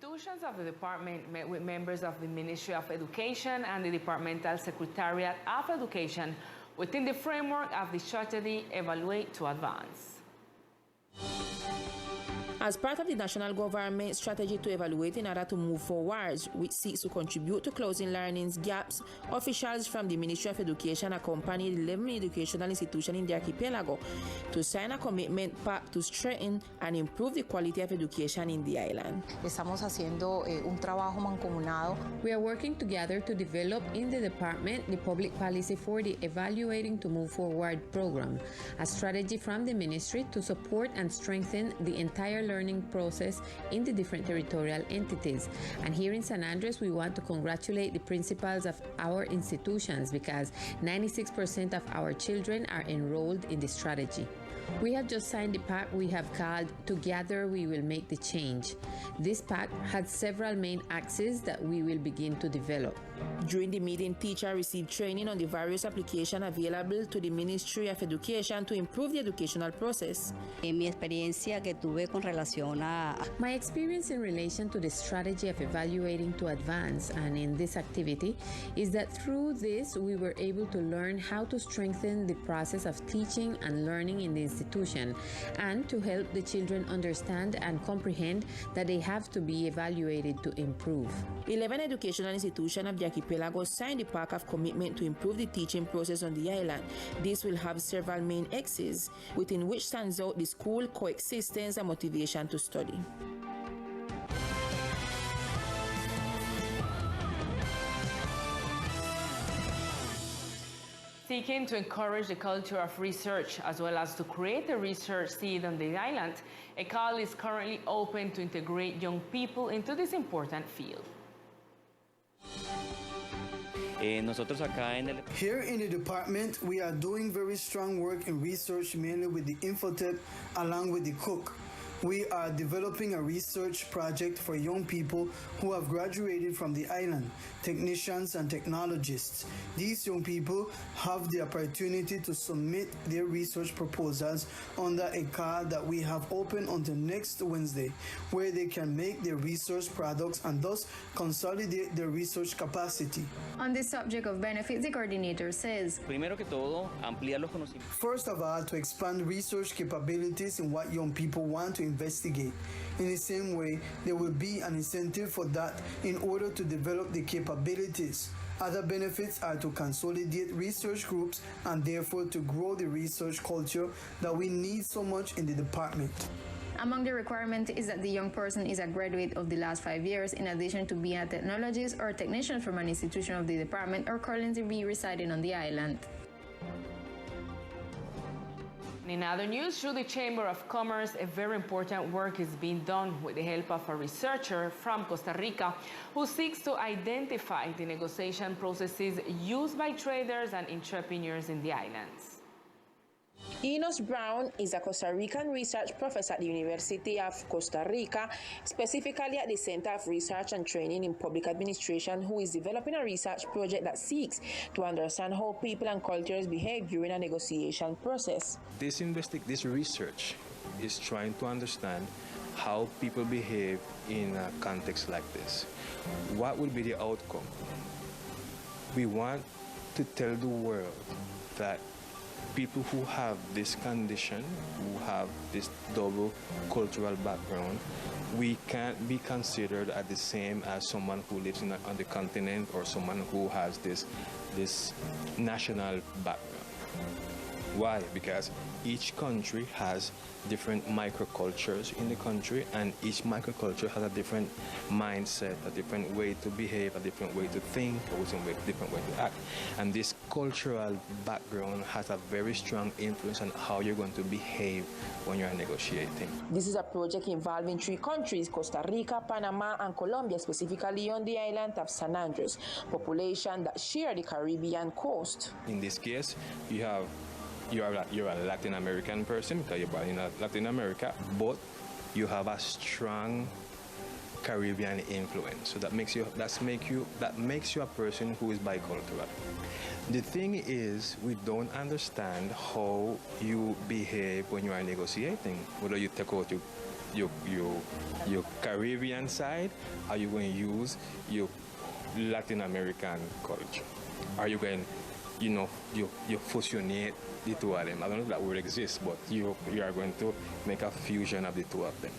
Institutions of the department met with members of the Ministry of Education and the Departmental Secretariat of Education within the framework of the strategy Evaluate to Advance. As part of the national government strategy to evaluate in order to move forward, which seeks to contribute to closing learning gaps, officials from the Ministry of Education accompanied 11 educational institutions in the archipelago to sign a commitment pact to strengthen and improve the quality of education in the island. Estamos haciendo un trabajo mancomunado. We are working together to develop in the department the public policy for the Evaluating to Move Forward program, a strategy from the ministry to support and strengthen the entire learning process in the different territorial entities. And here in San Andres, we want to congratulate the principals of our institutions because 96% of our children are enrolled in the strategy. We have just signed the pact we have called Together We Will Make the Change. This pact had several main axes that we will begin to develop. During the meeting, teachers received training on the various applications available to the Ministry of Education to improve the educational process. Mi experiencia que tuve con relación a My experience in relation to the strategy of evaluating to advance and in this activity is that through this we were able to learn how to strengthen the process of teaching and learning in the institution and to help the children understand and comprehend that they have to be evaluated to improve. 11 educational institutions of the archipelago signed the pact of commitment to improve the teaching process on the island. This will have several main axes, within which stands out the school coexistence and motivation to study. Seeking to encourage the culture of research as well as to create a research seed on the island, a call is currently open to integrate young people into this important field. Here in the department, we are doing very strong work in research, mainly with the Infotep along with the Cook. We are developing a research project for young people who have graduated from the island, technicians and technologists. These young people have the opportunity to submit their research proposals under a call that we have open until next Wednesday, where they can make their research products and thus consolidate their research capacity. On this subject of benefits, the coordinator says, First of all, to expand research capabilities in what young people want to investigate. In the same way, there will be an incentive for that in order to develop the capabilities. Other benefits are to consolidate research groups and therefore to grow the research culture that we need so much in the department. Among the requirements is that the young person is a graduate of the last 5 years, in addition to being a technologist or technician from an institution of the department or currently be residing on the island. In other news, through the Chamber of Commerce, a very important work is being done with the help of a researcher from Costa Rica who seeks to identify the negotiation processes used by traders and entrepreneurs in the islands. Enos Brown is a Costa Rican research professor at the University of Costa Rica, specifically at the Center of Research and Training in Public Administration, who is developing a research project that seeks to understand how people and cultures behave during a negotiation process. This research is trying to understand how people behave in a context like this. What will be the outcome? We want to tell the world that people who have this condition, who have this double cultural background, we can't be considered as the same as someone who lives on the continent or someone who has this national background. Why? Because each country has different microcultures in the country, and each microculture has a different mindset, a different way to behave, a different way to think, a different way to act. And this cultural background has a very strong influence on how you're going to behave when you're negotiating. This is a project involving 3 countries, Costa Rica, Panama, and Colombia, specifically on the island of San Andres, population that share the Caribbean coast. In this case, you're a Latin American person because you're born in Latin America, but you have a strong Caribbean influence. So that makes you a person who is bicultural. The thing is, we don't understand how you behave when you are negotiating. Whether you take out your Caribbean side? Are you going to use your Latin American culture? Are you going, you fusionate the two of them? I don't know if that word exists, but you are going to make a fusion of the two of them.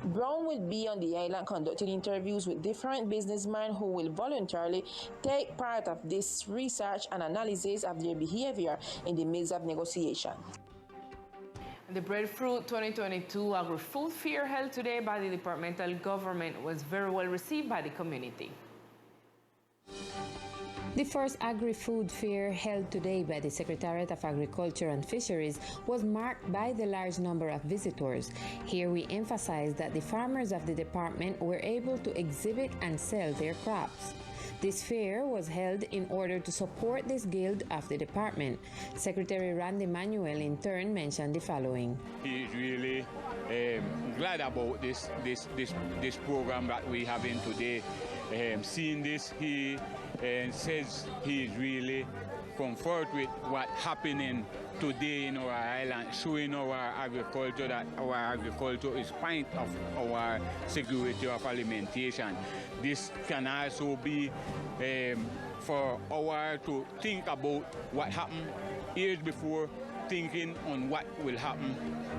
Brown will be on the island conducting interviews with different businessmen who will voluntarily take part of this research and analysis of their behavior in the midst of negotiation. The Breadfruit 2022 Agri-Food Fair held today by the departmental government was very well received by the community. The first Agri-Food Fair held today by the Secretariat of Agriculture and Fisheries was marked by the large number of visitors. Here we emphasize that the farmers of the department were able to exhibit and sell their crops. This fair was held in order to support this guild of the department. Secretary Randy Manuel in turn mentioned the following. He is really glad about this program that we have in today. Seeing this, he says he is really comfort with what's happening today in our island, showing our agriculture that our agriculture is part of our security of alimentation. This can also be for our to think about what happened years before, thinking on what will happen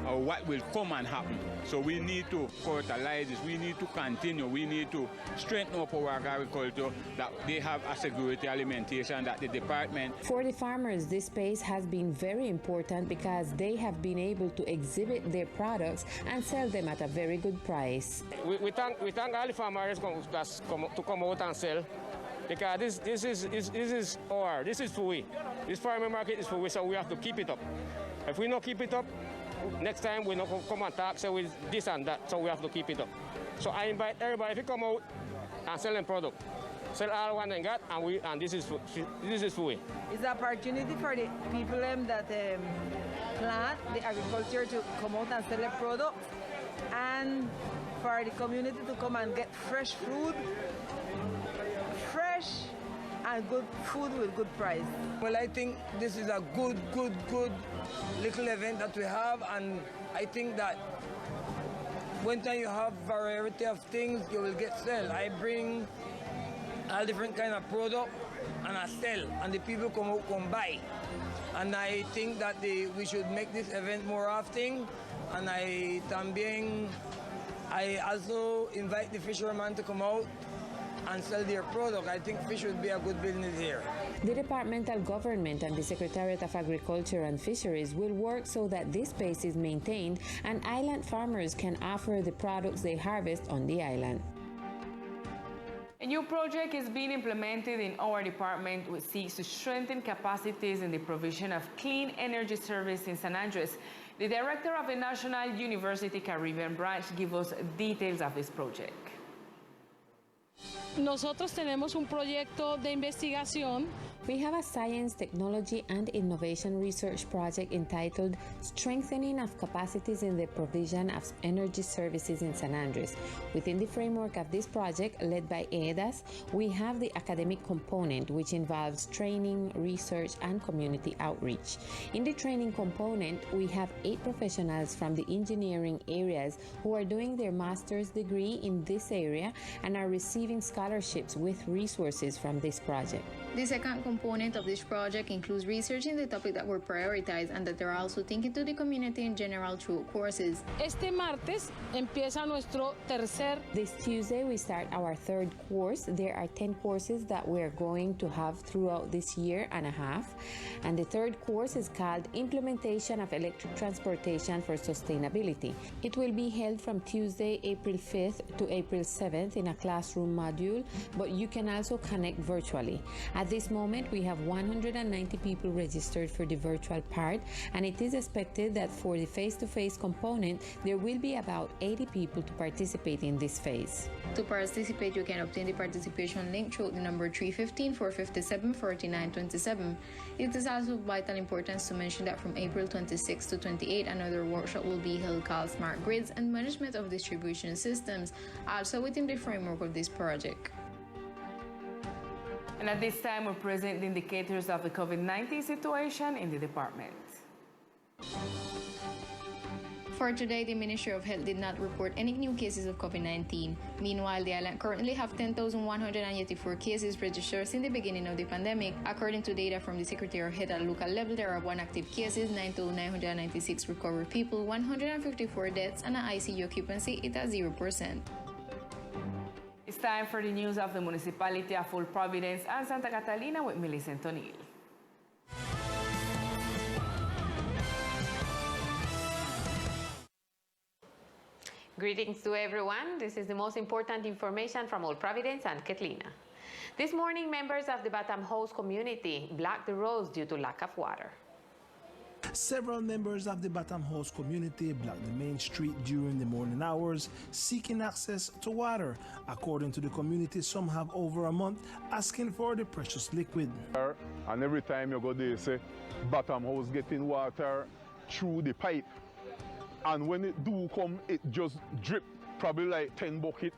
or what will come and happen. So we need to fertilize this, we need to continue, we need to strengthen up our agriculture, that they have a security alimentation, that the department. For the farmers, this space has been very important because they have been able to exhibit their products and sell them at a very good price. We thank all the farmers to come out and sell, because this is for we. This farming market is for we, so we have to keep it up. If we don't keep it up, next time we don't come and talk, so with this and that, so we have to keep it up. So I invite everybody to come out and sell them product. Sell all what they got, and this is for we. It's an opportunity for the people that plant the agriculture to come out and sell their product, and for the community to come and get fresh food, and good food with good price. Well, I think this is a good little event that we have, and I think that when you have variety of things, you will get sell. I bring all different kind of product and I sell, and the people come buy. And I think that we should make this event more often, and I also invite the fishermen to come out and sell their product. I think fish would be a good business here. The departmental government and the Secretariat of Agriculture and Fisheries will work so that this space is maintained and island farmers can offer the products they harvest on the island. A new project is being implemented in our department which seeks to strengthen capacities in the provision of clean energy service in San Andres. The director of the National University Caribbean branch gives us details of this project. Nosotros tenemos un proyecto de investigación. We have a science, technology, and innovation research project entitled Strengthening of Capacities in the Provision of Energy Services in San Andres. Within the framework of this project, led by EDAS, we have the academic component, which involves training, research, and community outreach. In the training component, we have 8 professionals from the engineering areas who are doing their master's degree in this area and are receiving scholarships with resources from this project. The second component of this project includes researching the topic that were prioritized and that they're also thinking to the community in general through courses. Este martes empieza nuestro tercer. This Tuesday we start our 3rd course. There are 10 courses that we're going to have throughout this year and a half. And the 3rd course is called Implementation of Electric Transportation for Sustainability. It will be held from Tuesday, April 5th to April 7th in a classroom module, but you can also connect virtually. At this moment, we have 190 people registered for the virtual part, and it is expected that for the face-to-face component, there will be about 80 people to participate in this phase. To participate, you can obtain the participation link through the number 315-457-4927. It is also of vital importance to mention that from April 26 to 28, another workshop will be held called Smart Grids and Management of Distribution Systems, also within the framework of this project. And at this time, we present the indicators of the COVID-19 situation in the department. For today, the Ministry of Health did not report any new cases of COVID-19. Meanwhile, the island currently have 10,184 cases registered since the beginning of the pandemic. According to data from the Secretary of Health at local level, there are 1 active cases, 9,996 recovered people, 154 deaths, and an ICU occupancy is at 0%. It's time for the news of the municipality of Full Providence and Santa Catalina with Millicent O'Neill. Greetings to everyone. This is the most important information from Old Providence and Catalina. This morning, members of the Batam House community blocked the roads due to lack of water. Several members of the Batam House community blocked the main street during the morning hours, seeking access to water. According to the community, some have over a month asking for the precious liquid. And every time you go there, say, Batam House getting water through the pipe. And when it do come, it just drip, probably like 10 bucket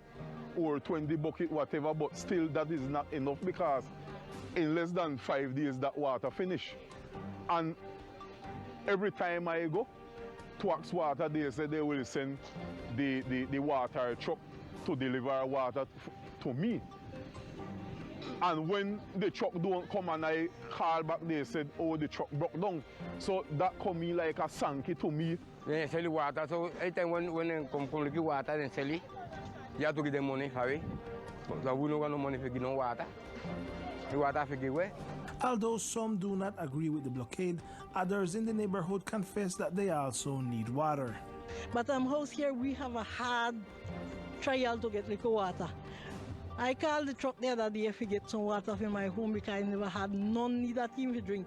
or 20 bucket, whatever, but still that is not enough because in less than 5 days that water finish. And every time I go to Axe Water, they say they will send the water truck to deliver water to me. And when the truck don't come and I call back, they said, oh, the truck broke down. So that come me like a sanky to me. They sell the water, so every time when they come the water, they sell it. You have to give them money for it. So we don't got no money for give no water. The water for give away. Although some do not agree with the blockade, others in the neighborhood confess that they also need water. But house here, we have a hard trial to get liquid water. I called the truck the other day to get some water for my home because I never had none need that even to drink.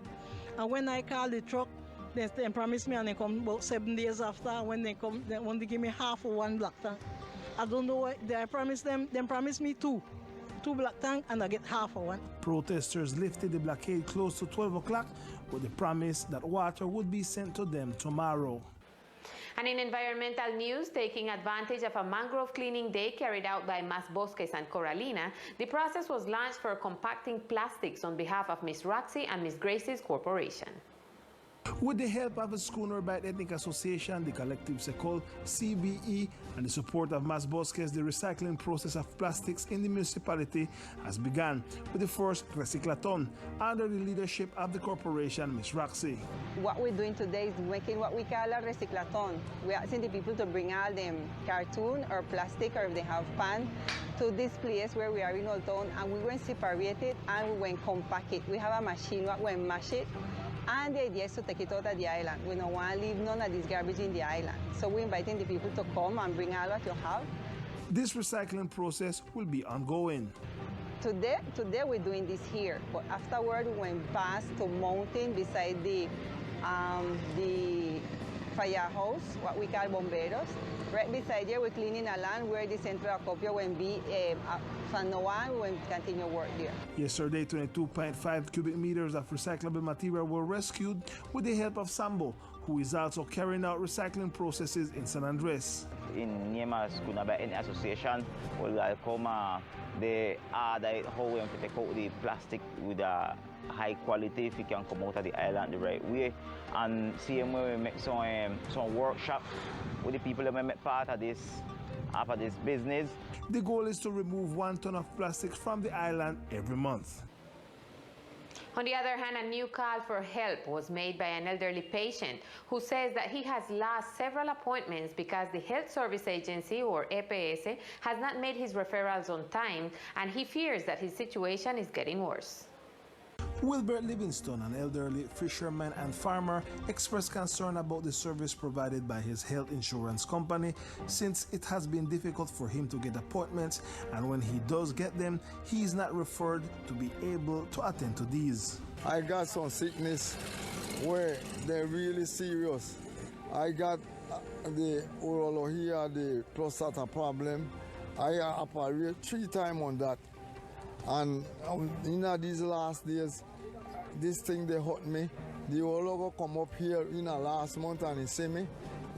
And when I called the truck, they promised me and they come about 7 days after. When they come, they want to give me half of one black tank. I don't know what they promised them. They promised me two black tank and I get half of one. Protesters lifted the blockade close to 12 o'clock with the promise that water would be sent to them tomorrow. And in environmental news, taking advantage of a mangrove cleaning day carried out by Mas Bosques and Coralina, the process was launched for compacting plastics on behalf of Miss Roxy and Miss Gracie's Corporation. With the help of the Schooner Bight Ethnic Association, the Collective Secol, CBE, and the support of Mas Bosques, the recycling process of plastics in the municipality has begun with the first recyclathon under the leadership of the corporation, Miss Roxy. What we're doing today is making what we call a recyclathon. We're asking the people to bring all them cartoon or plastic, or if they have pan, to this place where we are in Old Town, and we went separate it and we went compact it. We have a machine that went mash it. And the idea is to take it out of the island. We don't want to leave none of this garbage in the island. So we're inviting the people to come and bring all what you have. This recycling process will be ongoing. Today we're doing this here, but afterward we went past to mountain beside the firehouse, what we call bomberos. Right beside here, we're cleaning a land where the central acopio will be. From now on, we will continue work there. Yesterday, 22.5 cubic meters of recyclable material were rescued with the help of Sambo, who is also carrying out recycling processes in San Andres. In Schooner Bight Ethnic Association, we'll come the order how we have to take out the plastic with a high quality if it can come out of the island the right way. And same way we make some workshop with the people that make part of this business. The goal is to remove 1 ton of plastic from the island every month. On the other hand, a new call for help was made by an elderly patient who says that he has lost several appointments because the Health Service Agency, or EPS, has not made his referrals on time, and he fears that his situation is getting worse. Wilbert Livingston, an elderly fisherman and farmer, expressed concern about the service provided by his health insurance company, since it has been difficult for him to get appointments, and when he does get them, he is not referred to be able to attend to these. I got some sickness where they're really serious. I got the urologia, the prostata problem. I operate 3 times on that. And in these last days, this thing they hurt me. The urologist come up here in the last month and he see me.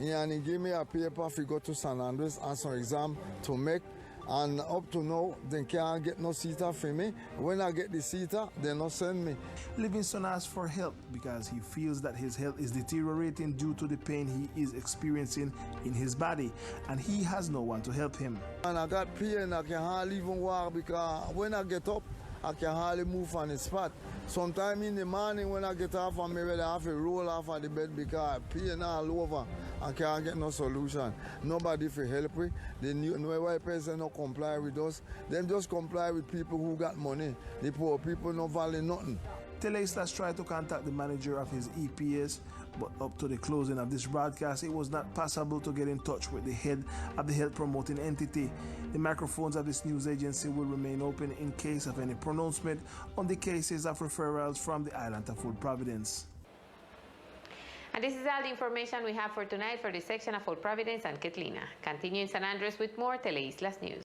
And he gave me a paper to go to San Andres and some exam to make. And up to now, they can't get no seater for me. When I get the seater, they not send me. Livingston asks for help because he feels that his health is deteriorating due to the pain he is experiencing in his body, and he has no one to help him. And I got pain, I can hardly even walk because when I get up, I can hardly move on the spot. Sometime in the morning when I get off, I'm maybe I have to roll off of the bed because pain all over. I can't get no solution. Nobody for help me. The new white person don't comply with us. Them just comply with people who got money. The poor people don't value nothing. Teleislas tried to contact the manager of his EPS, but up to the closing of this broadcast, it was not possible to get in touch with the head of the health promoting entity. The microphones of this news agency will remain open in case of any pronouncement on the cases of referrals from the island of Full Providence. And this is all the information we have for tonight for this section of Full Providence and Ketlina. Continue in San Andres with more Teleislas News.